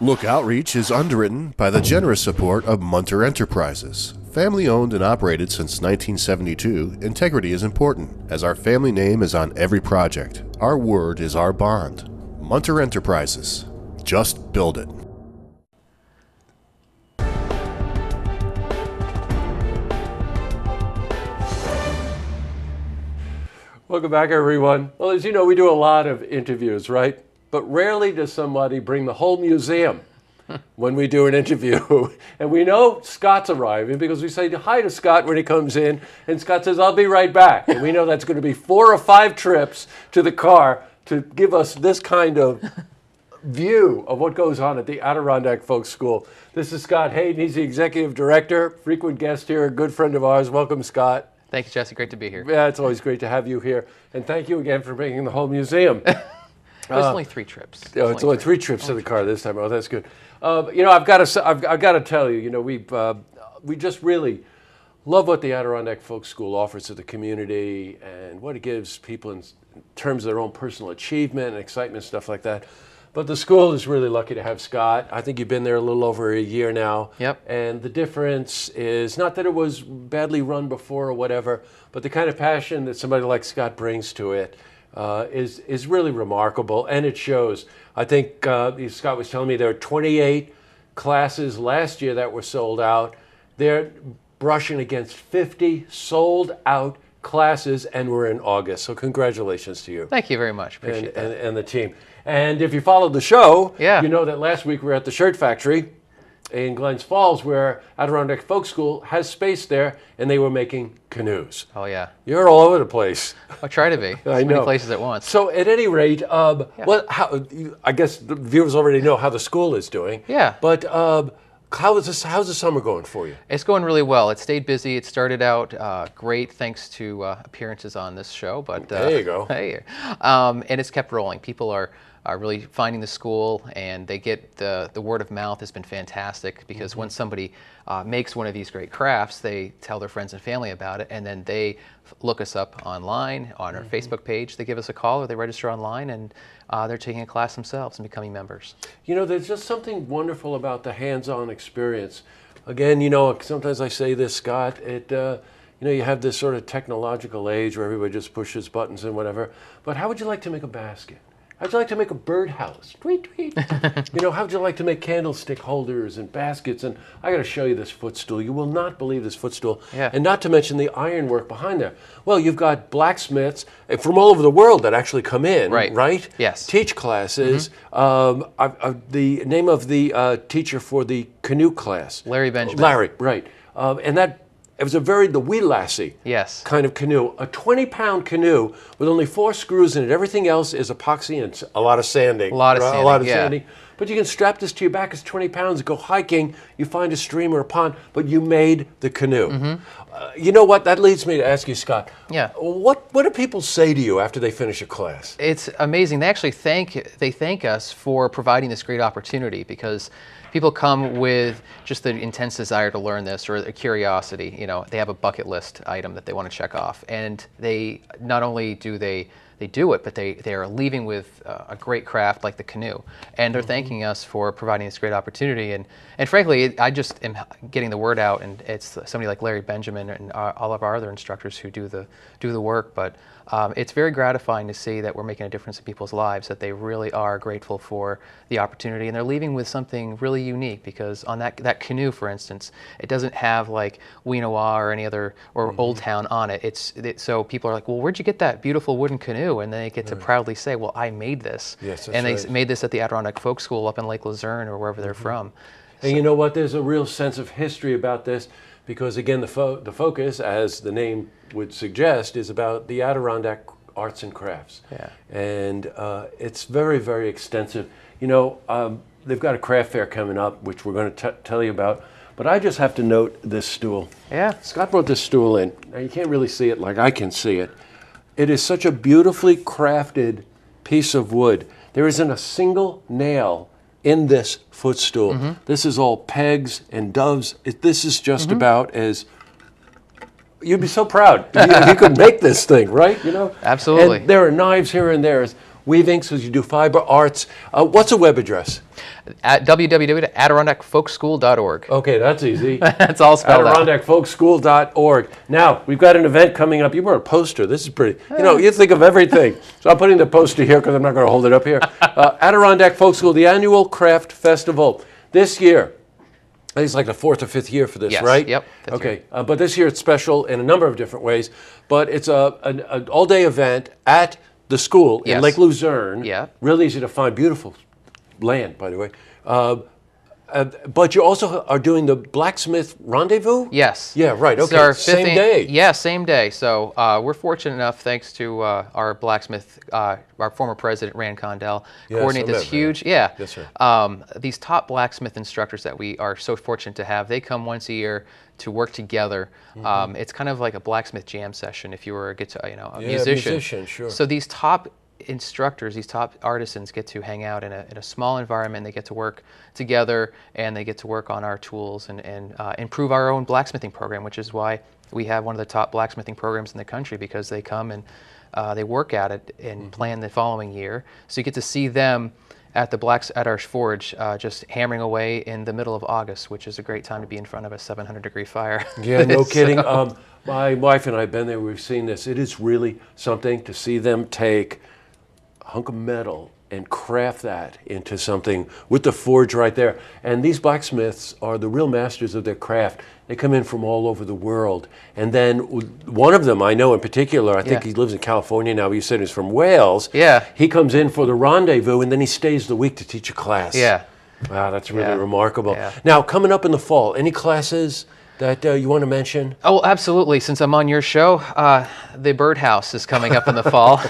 Look Outreach is underwritten by the generous support of Munter Enterprises. Family owned and operated since 1972, integrity is important, as our family name is on every project. Our word is our bond. Munter Enterprises. Just build it. Welcome back, everyone. Well, as you know, we do a lot of interviews, right? But rarely does somebody bring the whole museum when we do an interview. And we know Scott's arriving because we say hi to Scott when he comes in, and Scott says, I'll be right back. And we know that's going to be 4 or 5 trips to the car to give us this kind of view of what goes on at the Adirondack Folk School. This is Scott Hayden. He's the executive director, frequent guest here, a good friend of ours. Welcome, Scott. Thank you, Jesse. Great to be here. Yeah, it's always great to have you here. And thank you again for bringing the whole museum. There's only 3 trips. Oh, it's only 3 trips to the car this time. Oh, that's good. I've got to tell you, we just really love what the Adirondack Folk School offers to the community and what it gives people in terms of their own personal achievement and excitement, stuff like that. But the school is really lucky to have Scott. I think you've been there a little over a year now. Yep. And the difference is not that it was badly run before or whatever, but the kind of passion that somebody like Scott brings to it is really remarkable, and it shows. I think Scott was telling me there were 28 classes last year that were sold out. They're brushing against 50 sold out classes, and we're in August. So congratulations to you. Thank you very much. Appreciate that. And the team. And if you followed the show, yeah, you know that last week we were at the Shirt Factory in Glens Falls, where Adirondack Folk School has space there, and they were making canoes. Oh, yeah. You're all over the place. I try to be. I know. Many places at once. So at any rate, I guess the viewers already know how the school is doing. Yeah. But how's the summer going for you? It's going really well. It stayed busy. It started out great thanks to appearances on this show. But there you go. Hey, and it's kept rolling. People are really finding the school, and they get the word of mouth has been fantastic because when somebody makes one of these great crafts, they tell their friends and family about it, and then they look us up online on our Facebook page. They give us a call or they register online, and they're taking a class themselves and becoming members. You know, there's just something wonderful about the hands-on experience. Again, sometimes I say this, Scott, you have this sort of technological age where everybody just pushes buttons and whatever, but how would you like to make a basket? How'd you like to make a birdhouse? Tweet, tweet. How'd you like to make candlestick holders and baskets? And I got to show you this footstool. You will not believe this footstool. Yeah. And not to mention the ironwork behind there. Well, you've got blacksmiths from all over the world that actually come in, right? Yes. Teach classes. The name of the teacher for the canoe class. Larry Benjamin. Larry, right. And it was the wee lassie kind of canoe. A 20-pound canoe with only 4 screws in it. Everything else is epoxy and a lot of sanding. A lot of sanding. But you can strap this to your back. It's 20 pounds. Go hiking. You find a stream or a pond, but you made the canoe. You know what? That leads me to ask you, Scott. Yeah. What do people say to you after they finish a class? It's amazing. They actually thank us for providing this great opportunity because people come with just the intense desire to learn this or a curiosity. They have a bucket list item that they want to check off, and they not only do they do it, but they are leaving with a great craft like the canoe, and they're thanking us for providing this great opportunity. And frankly, I just am getting the word out, and it's somebody like Larry Benjamin and all of our other instructors who do the work. But it's very gratifying to see that we're making a difference in people's lives, that they really are grateful for the opportunity, and they're leaving with something really unique because on that canoe, for instance, it doesn't have like Weenawa or any other or Old Town on it. So people are like, well, where'd you get that beautiful wooden canoe? And then they get to proudly say, well, I made this. Yes, and they made this at the Adirondack Folk School up in Lake Luzerne or wherever they're from. And you know what? There's a real sense of history about this because, again, the focus, as the name would suggest, is about the Adirondack arts and crafts. Yeah. And it's very, very extensive. They've got a craft fair coming up, which we're going to tell you about. But I just have to note this stool. Yeah. Scott brought this stool in. Now, you can't really see it like I can see it. It is such a beautifully crafted piece of wood. There isn't a single nail in this footstool. This is all pegs and doves. This is just about as... You'd be so proud if you could make this thing, right? Absolutely. And there are knives here and there. weaving, so you do fiber arts. What's a web address? At www.adirondackfolkschool.org. Okay, that's easy. That's all spelled out. AdirondackFolkSchool.org. Now, we've got an event coming up. You brought a poster. This is pretty. You know, you think of everything. So I'm putting the poster here because I'm not going to hold it up here. Adirondack Folk School, the annual craft festival. This year, I think it's like the 4th or 5th year for this, Yes, right? yep, fifth Okay, but this year it's special in a number of different ways. But it's an all-day event at the school in Yes. Lake Luzerne. Yeah. Really easy to find. Beautiful land, by the way. But you also are doing the Blacksmith Rendezvous? Yes. Yeah, right. This is Okay, our same fifth day. Yeah, same day. So we're fortunate enough, thanks to our blacksmith, our former president, Rand Condell, coordinate I this met huge, Rand. Yes, sir. these top blacksmith instructors that we are so fortunate to have. They come once a year to work together. It's kind of like a blacksmith jam session if you were a guitar, a musician. Sure. So these top instructors, these top artisans get to hang out in a small environment. They get to work together and they get to work on our tools and improve our own blacksmithing program, which is why we have one of the top blacksmithing programs in the country, because they come and they work at it and plan the following year. So you get to see them at our forge, just hammering away in the middle of August, which is a great time to be in front of a 700-degree fire. Yeah, no kidding. My wife and I have been there. We've seen this. It is really something to see them take a hunk of metal and craft that into something with the forge right there. And these blacksmiths are the real masters of their craft. They come in from all over the world. And then one of them I know in particular, I think he lives in California now, but you said he's from Wales. Yeah. He comes in for the rendezvous and then he stays the week to teach a class. Yeah. Wow, that's really remarkable. Yeah. Now, coming up in the fall, any classes that you want to mention? Oh, absolutely. Since I'm on your show, the birdhouse is coming up in the fall.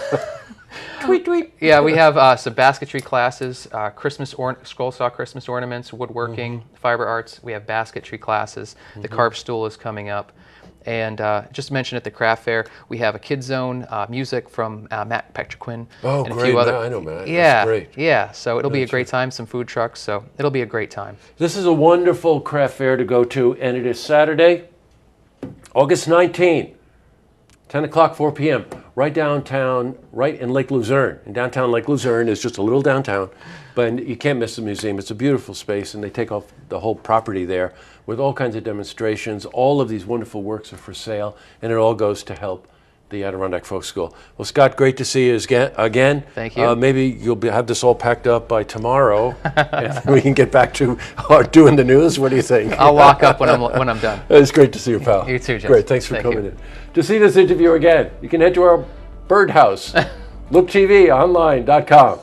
Tweet, tweet. Yeah, we have some basketry classes, scroll saw Christmas ornaments, woodworking, fiber arts. We have basketry classes. The carved stool is coming up. And just mention at the craft fair, we have a kid zone, music from Matt Petriquin. Oh, and great. A few other, I know Matt. Yeah, That's great. yeah. So it'll be a great time, some food trucks. So it'll be a great time. This is a wonderful craft fair to go to, and it is Saturday, August 19th, 10 o'clock, 4 p.m., right downtown, right in Lake Luzerne. And downtown Lake Luzerne is just a little downtown, but you can't miss the museum. It's a beautiful space, and they take off the whole property there with all kinds of demonstrations. All of these wonderful works are for sale, and it all goes to help the Adirondack Folk School. Well, Scott, great to see you again. Thank you. Maybe you'll have this all packed up by tomorrow, and we can get back to doing the news. What do you think? I'll lock up when I'm done. It's great to see you, pal. You too, Jess. Great, thanks for Thank coming you. in. To see this interview again, you can head to our birdhouse, looktvonline.com.